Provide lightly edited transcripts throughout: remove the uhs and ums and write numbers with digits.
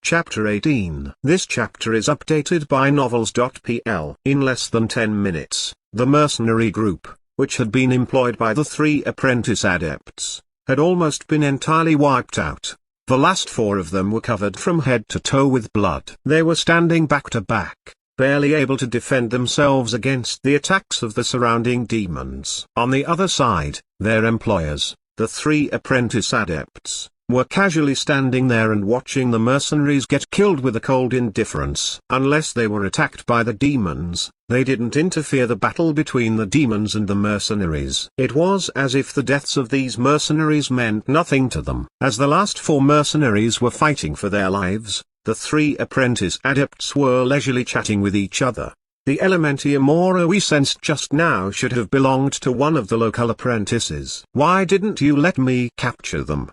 Chapter 18. This chapter is updated by novels.pl. In less than 10 minutes, the mercenary group, which had been employed by the 3 apprentice adepts, had almost been entirely wiped out. The last 4 of them were covered from head to toe with blood. They were standing back to back, barely able to defend themselves against the attacks of the surrounding demons. On the other side, their employers, the 3 apprentice adepts, were casually standing there and watching the mercenaries get killed with a cold indifference. Unless they were attacked by the demons, they didn't interfere the battle between the demons and the mercenaries. It was as if the deaths of these mercenaries meant nothing to them. As the last 4 mercenaries were fighting for their lives, the 3 apprentice adepts were leisurely chatting with each other. The elementium aura we sensed just now should have belonged to one of the local apprentices. Why didn't you let me capture them?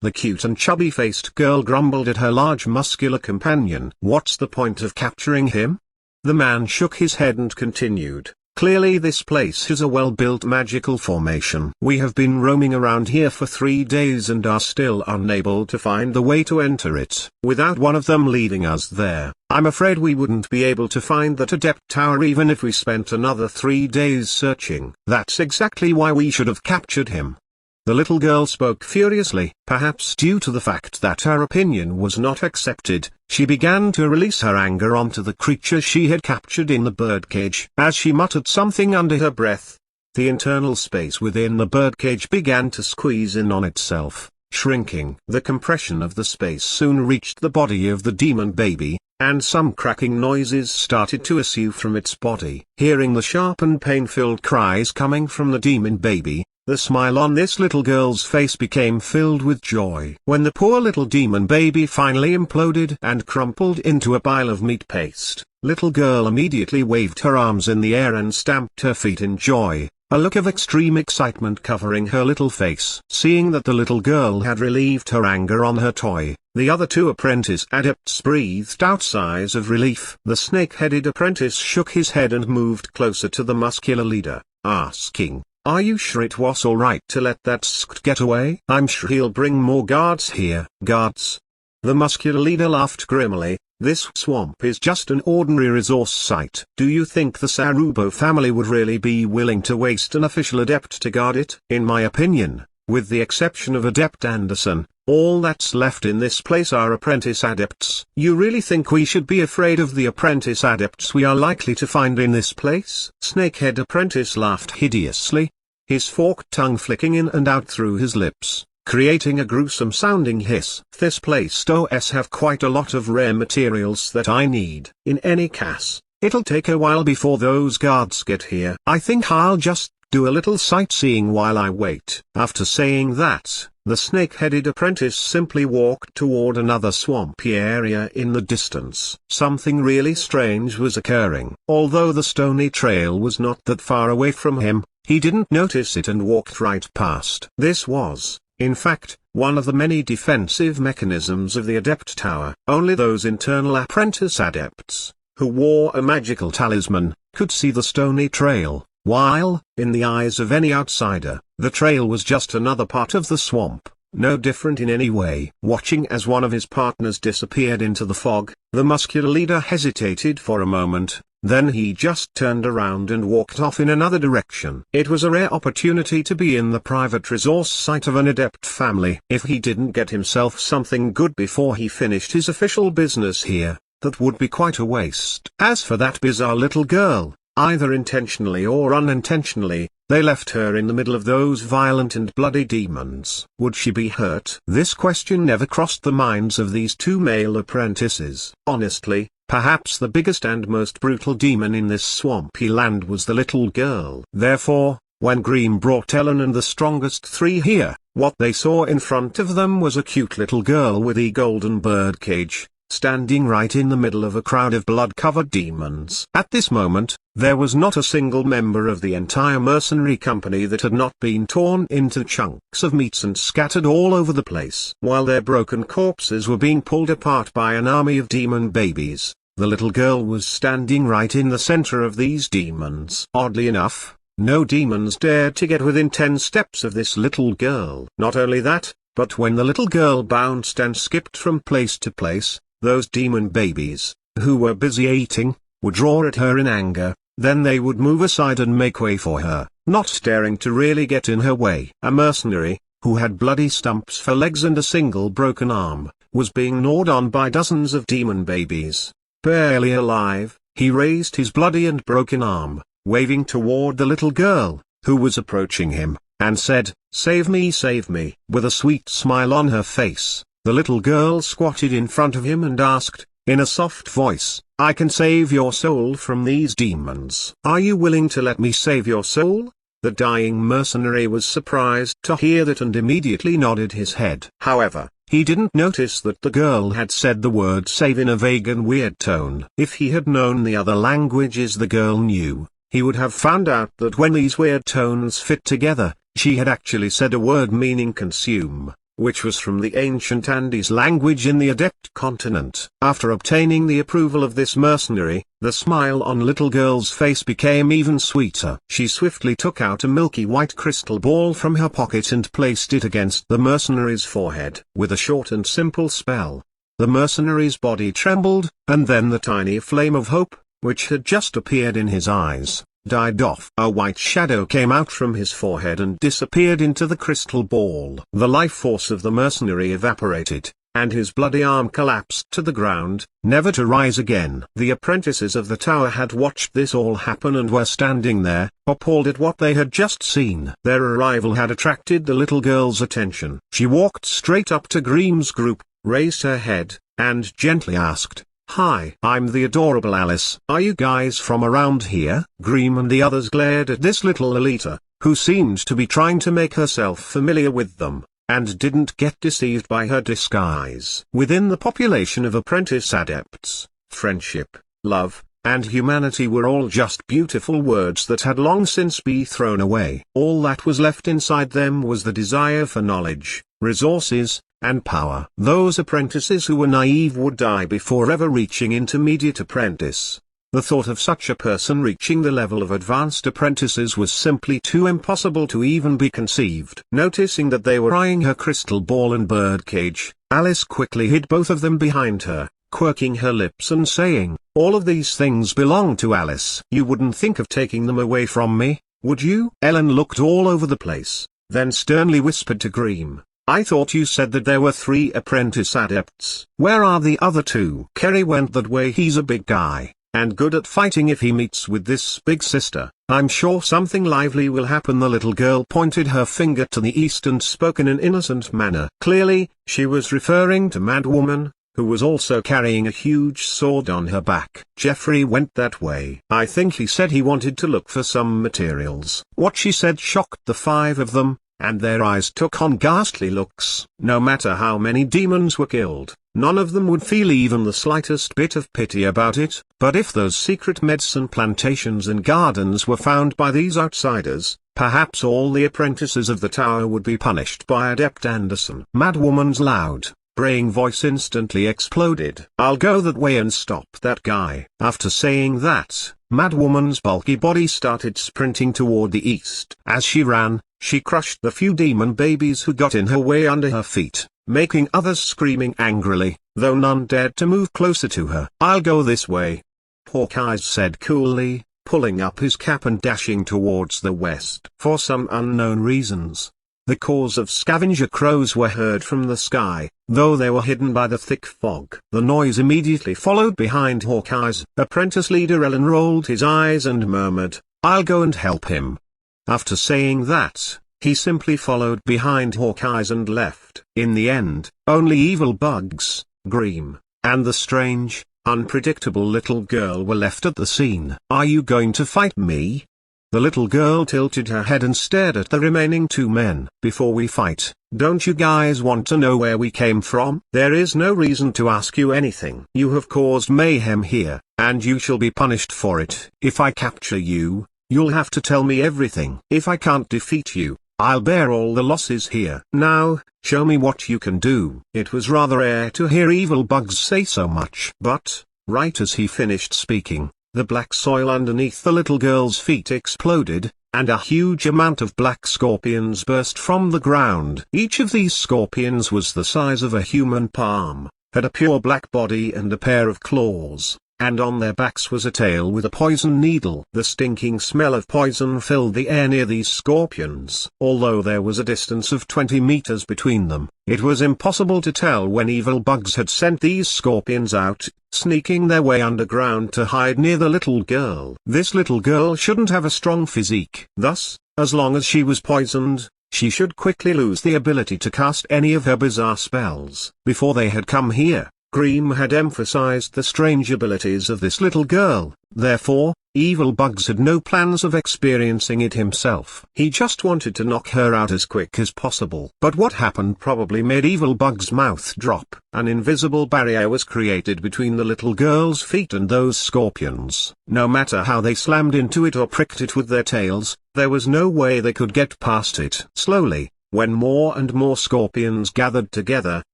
The cute and chubby-faced girl grumbled at her large muscular companion. What's the point of capturing him? The man shook his head and continued, clearly this place is a well-built magical formation. We have been roaming around here for 3 days and are still unable to find the way to enter it. Without one of them leading us there, I'm afraid we wouldn't be able to find that adept tower even if we spent another 3 days searching. That's exactly why we should have captured him. The little girl spoke furiously. Perhaps due to the fact that her opinion was not accepted, she began to release her anger onto the creature she had captured in the birdcage. As she muttered something under her breath, the internal space within the birdcage began to squeeze in on itself, shrinking. The compression of the space soon reached the body of the demon baby, and some cracking noises started to issue from its body. Hearing the sharp and pain-filled cries coming from the demon baby, the smile on this little girl's face became filled with joy. When the poor little demon baby finally imploded and crumpled into a pile of meat paste, little girl immediately waved her arms in the air and stamped her feet in joy, a look of extreme excitement covering her little face. Seeing that the little girl had relieved her anger on her toy, the other 2 apprentice adepts breathed out sighs of relief. The snake-headed apprentice shook his head and moved closer to the muscular leader, asking, "Are you sure it was alright to let that skt get away? I'm sure he'll bring more guards here." "Guards?" The muscular leader laughed grimly. "This swamp is just an ordinary resource site. Do you think the Sarubo family would really be willing to waste an official adept to guard it? In my opinion, with the exception of Adept Anderson, all that's left in this place are apprentice adepts." "You really think we should be afraid of the apprentice adepts we are likely to find in this place?" Snakehead Apprentice laughed hideously, his forked tongue flicking in and out through his lips, creating a gruesome-sounding hiss. "This place does have quite a lot of rare materials that I need. In any case, it'll take a while before those guards get here. I think I'll just do a little sightseeing while I wait." After saying that, the snake-headed apprentice simply walked toward another swampy area in the distance. Something really strange was occurring. Although the stony trail was not that far away from him, he didn't notice it and walked right past. This was, in fact, one of the many defensive mechanisms of the Adept Tower. Only those internal apprentice adepts, who wore a magical talisman, could see the stony trail, while, in the eyes of any outsider, the trail was just another part of the swamp, no different in any way. Watching as one of his partners disappeared into the fog, the muscular leader hesitated for a moment. Then he just turned around and walked off in another direction. It was a rare opportunity to be in the private resource site of an adept family. If he didn't get himself something good before he finished his official business here, that would be quite a waste. As for that bizarre little girl, either intentionally or unintentionally, they left her in the middle of those violent and bloody demons. Would she be hurt? This question never crossed the minds of these 2 male apprentices. Honestly, perhaps the biggest and most brutal demon in this swampy land was the little girl. Therefore, when Green brought Ellen and the strongest 3 here, what they saw in front of them was a cute little girl with a golden birdcage, standing right in the middle of a crowd of blood-covered demons. At this moment, there was not a single member of the entire mercenary company that had not been torn into chunks of meats and scattered all over the place. While their broken corpses were being pulled apart by an army of demon babies, the little girl was standing right in the center of these demons. Oddly enough, no demons dared to get within 10 steps of this little girl. Not only that, but when the little girl bounced and skipped from place to place, Those demon babies, who were busy eating, would roar at her in anger, then they would move aside and make way for her, not daring to really get in her way. A mercenary, who had bloody stumps for legs and a single broken arm, was being gnawed on by dozens of demon babies. Barely alive, he raised his bloody and broken arm, waving toward the little girl, who was approaching him, and said, "Save me, save me." With a sweet smile on her face, the little girl squatted in front of him and asked, in a soft voice, "I can save your soul from these demons. Are you willing to let me save your soul?" The dying mercenary was surprised to hear that and immediately nodded his head. However, he didn't notice that the girl had said the word save in a vague and weird tone. If he had known the other languages the girl knew, he would have found out that when these weird tones fit together, she had actually said a word meaning consume, which was from the ancient Andes language in the Adept continent. After obtaining the approval of this mercenary, the smile on little girl's face became even sweeter. She swiftly took out a milky white crystal ball from her pocket and placed it against the mercenary's forehead. With a short and simple spell, the mercenary's body trembled, and then the tiny flame of hope, which had just appeared in his eyes, died off. A white shadow came out from his forehead and disappeared into the crystal ball. The life force of the mercenary evaporated, and his bloody arm collapsed to the ground, never to rise again. The apprentices of the tower had watched this all happen and were standing there, appalled at what they had just seen. Their arrival had attracted the little girl's attention. She walked straight up to Grimm's group, raised her head, and gently asked, "Hi, I'm the adorable Alice. Are you guys from around here?" Grimm and the others glared at this little Alita, who seemed to be trying to make herself familiar with them, and didn't get deceived by her disguise. Within the population of apprentice adepts, friendship, love, and humanity were all just beautiful words that had long since been thrown away. All that was left inside them was the desire for knowledge, resources, and power. Those apprentices who were naive would die before ever reaching intermediate apprentice. The thought of such a person reaching the level of advanced apprentices was simply too impossible to even be conceived. Noticing that they were eyeing her crystal ball and birdcage, Alice quickly hid both of them behind her, quirking her lips and saying, "All of these things belong to Alice. You wouldn't think of taking them away from me, would you?" Ellen looked all over the place, then sternly whispered to Grimm, "I thought you said that there were 3 apprentice adepts. Where are the other 2? Kerry went that way. He's a big guy, and good at fighting. If he meets with this big sister, I'm sure something lively will happen." The little girl pointed her finger to the east and spoke in an innocent manner. Clearly, she was referring to Madwoman, who was also carrying a huge sword on her back. "Jeffrey went that way. I think he said he wanted to look for some materials." What she said shocked the 5 of them, and their eyes took on ghastly looks. No matter how many demons were killed, none of them would feel even the slightest bit of pity about it. But if those secret medicine plantations and gardens were found by these outsiders, perhaps all the apprentices of the tower would be punished by Adept Anderson. Madwoman's loud, braying voice instantly exploded. "I'll go that way and stop that guy." After saying that, Madwoman's bulky body started sprinting toward the east. As she ran, she crushed the few demon babies who got in her way under her feet, making others screaming angrily, though none dared to move closer to her. "I'll go this way," Hawkeye said coolly, pulling up his cap and dashing towards the west. For some unknown reasons, the calls of scavenger crows were heard from the sky, though they were hidden by the thick fog. The noise immediately followed behind Hawkeye's. Apprentice leader Ellen rolled his eyes and murmured, "I'll go and help him." After saying that, he simply followed behind Hawkeye's and left. In the end, only evil bugs, Grimm, and the strange, unpredictable little girl were left at the scene. "Are you going to fight me?" The little girl tilted her head and stared at the remaining 2 men. "Before we fight, don't you guys want to know where we came from?" "There is no reason to ask you anything. You have caused mayhem here, and you shall be punished for it. If I capture you, you'll have to tell me everything. If I can't defeat you, I'll bear all the losses here. Now, show me what you can do." It was rather rare to hear evil bugs say so much. But, right as he finished speaking, the black soil underneath the little girl's feet exploded, and a huge amount of black scorpions burst from the ground. Each of these scorpions was the size of a human palm, had a pure black body and a pair of claws, and on their backs was a tail with a poison needle. The stinking smell of poison filled the air near these scorpions. Although there was a distance of 20 meters between them, it was impossible to tell when evil bugs had sent these scorpions out, sneaking their way underground to hide near the little girl. This little girl shouldn't have a strong physique. Thus, as long as she was poisoned, she should quickly lose the ability to cast any of her bizarre spells. Before they had come here, Cream had emphasized the strange abilities of this little girl, therefore, evil bugs had no plans of experiencing it himself. He just wanted to knock her out as quick as possible. But what happened probably made evil bug's mouth drop. An invisible barrier was created between the little girl's feet and those scorpions. No matter how they slammed into it or pricked it with their tails, there was no way they could get past it. Slowly, when more and more scorpions gathered together,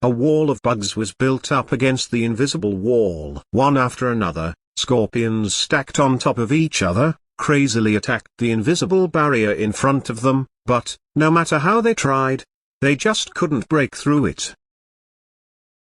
a wall of bugs was built up against the invisible wall. One after another, scorpions stacked on top of each other, crazily attacked the invisible barrier in front of them, but, no matter how they tried, they just couldn't break through it.